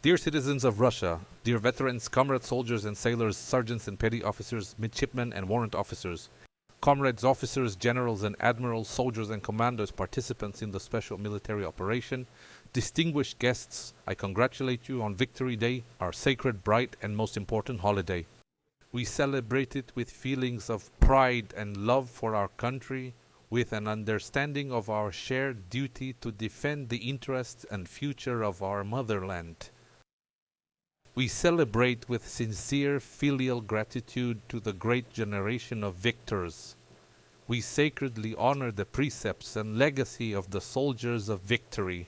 Dear citizens of Russia, dear veterans, comrade soldiers and sailors, sergeants and petty officers, midshipmen and warrant officers, comrades, officers, generals and admirals, soldiers and commanders, participants in the special military operation, distinguished guests, I congratulate you on Victory Day, our sacred, bright and most important holiday. We celebrate it with feelings of pride and love for our country, with an understanding of our shared duty to defend the interests and future of our motherland. We celebrate with sincere filial gratitude to the great generation of victors. We sacredly honor the precepts and legacy of the soldiers of victory.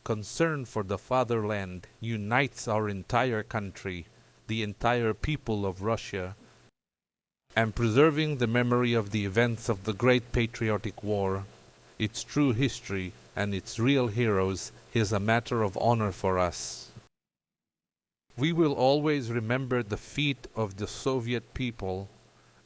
Concern for the fatherland unites our entire country, the entire people of Russia, and preserving the memory of the events of the Great Patriotic War, its true history and its real heroes, is a matter of honor for us. We will always remember the feat of the Soviet people,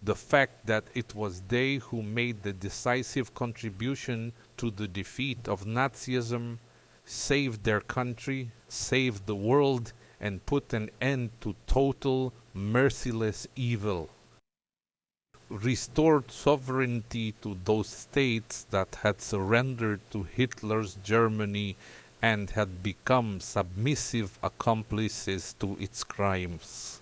the fact that it was they who made the decisive contribution to the defeat of Nazism, saved their country, saved the world, and put an end to total, merciless evil. Restored sovereignty to those states that had surrendered to Hitler's Germany and had become submissive accomplices to its crimes.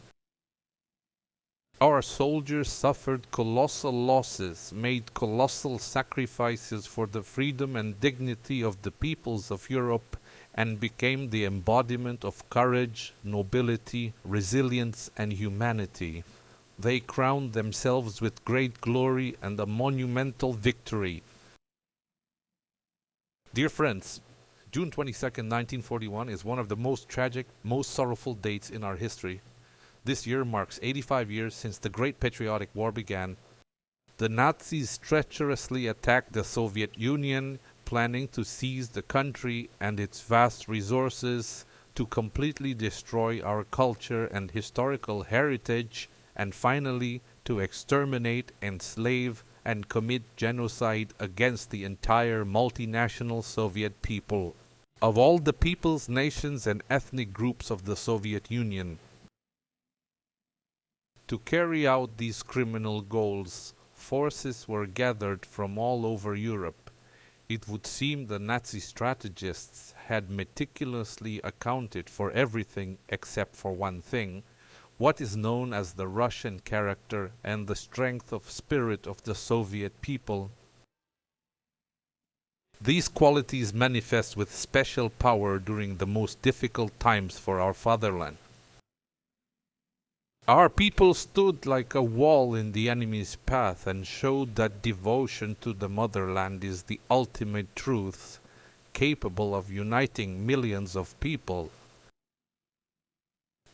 Our soldiers suffered colossal losses, made colossal sacrifices for the freedom and dignity of the peoples of Europe, and became the embodiment of courage, nobility, resilience, and humanity. They crowned themselves with great glory and a monumental victory. Dear friends, June 22nd, 1941 is one of the most tragic, most sorrowful dates in our history. This year marks 85 years since the Great Patriotic War began. The Nazis treacherously attacked the Soviet Union, planning to seize the country and its vast resources, to completely destroy our culture and historical heritage, and finally to exterminate, enslave, and commit genocide against the entire multinational Soviet people. Of all the peoples, nations, and ethnic groups of the Soviet Union, to carry out these criminal goals, forces were gathered from all over Europe. It would seem the Nazi strategists had meticulously accounted for everything except for one thing, what is known as the Russian character and the strength of spirit of the Soviet people. These qualities manifest with special power during the most difficult times for our fatherland. Our people stood like a wall in the enemy's path and showed that devotion to the motherland is the ultimate truth, capable of uniting millions of people.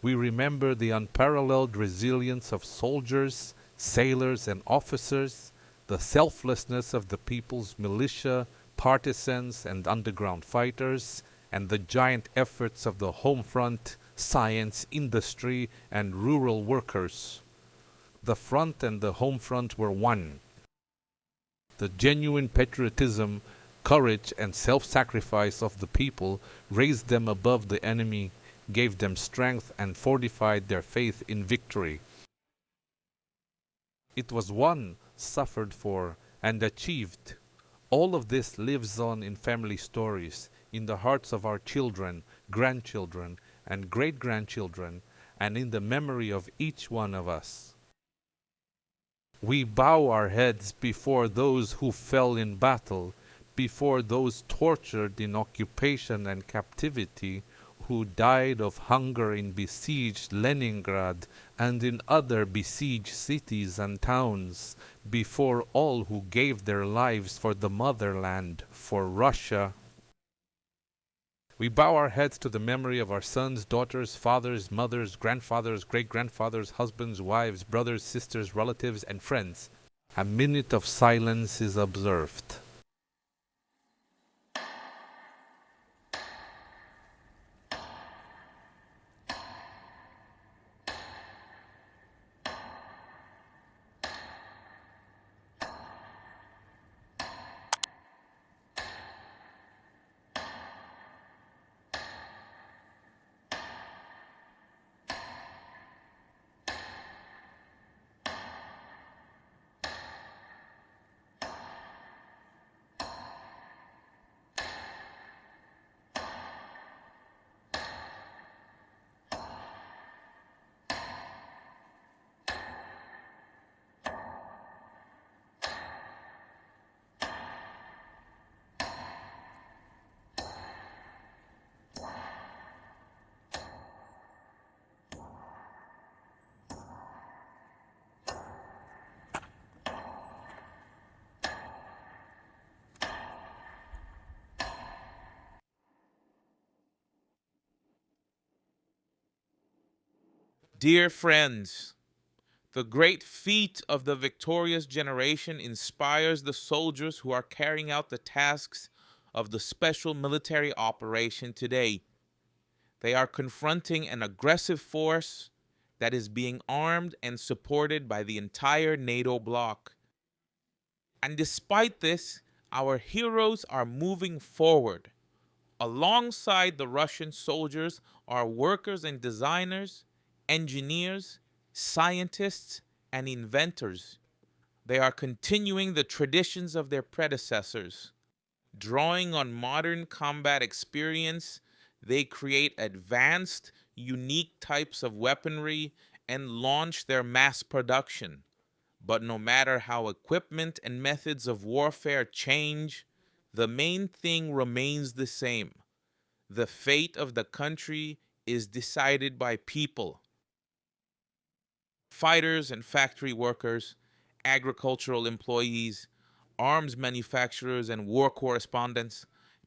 We remember the unparalleled resilience of soldiers, sailors, and officers, the selflessness of the people's militia, partisans, and underground fighters, and the giant efforts of the home front, science, industry, and rural workers. The front and the home front were one. The genuine patriotism, courage, and self-sacrifice of the people raised them above the enemy, gave them strength, and fortified their faith in victory. It was won, suffered for, and achieved. All of this lives on in family stories, in the hearts of our children, grandchildren, and great-grandchildren, and in the memory of each one of us. We bow our heads before those who fell in battle, before those tortured in occupation and captivity, who died of hunger in besieged Leningrad and in other besieged cities and towns, before all who gave their lives for the motherland, for Russia. We bow our heads to the memory of our sons, daughters, fathers, mothers, grandfathers, great-grandfathers, husbands, wives, brothers, sisters, relatives, and friends. A minute of silence is observed. Dear friends, the great feat of the victorious generation inspires the soldiers who are carrying out the tasks of the special military operation today. They are confronting an aggressive force that is being armed and supported by the entire NATO bloc. And despite this, our heroes are moving forward. Alongside the Russian soldiers are workers and designers, engineers, scientists, and inventors. They are continuing the traditions of their predecessors. Drawing on modern combat experience, they create advanced, unique types of weaponry and launch their mass production. But no matter how equipment and methods of warfare change, the main thing remains the same. The fate of the country is decided by people. Fighters and factory workers, agricultural employees, arms manufacturers and war correspondents,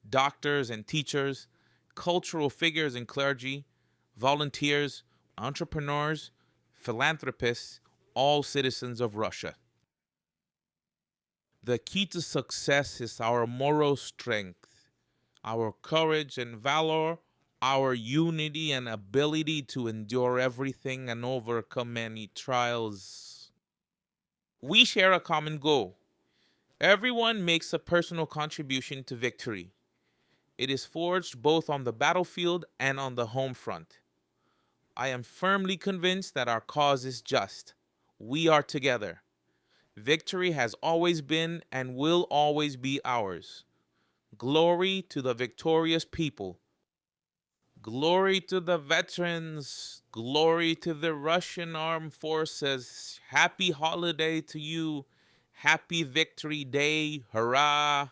doctors and teachers, cultural figures and clergy, volunteers, entrepreneurs, philanthropists, all citizens of Russia. The key to success is our moral strength, our courage and valor, our unity and ability to endure everything and overcome many trials. We share a common goal. Everyone makes a personal contribution to victory. It is forged both on the battlefield and on the home front. I am firmly convinced that our cause is just. We are together. Victory has always been and will always be ours. Glory to the victorious people. Glory to the veterans. Glory to the Russian armed forces. Happy holiday to you. Happy Victory Day. Hurrah!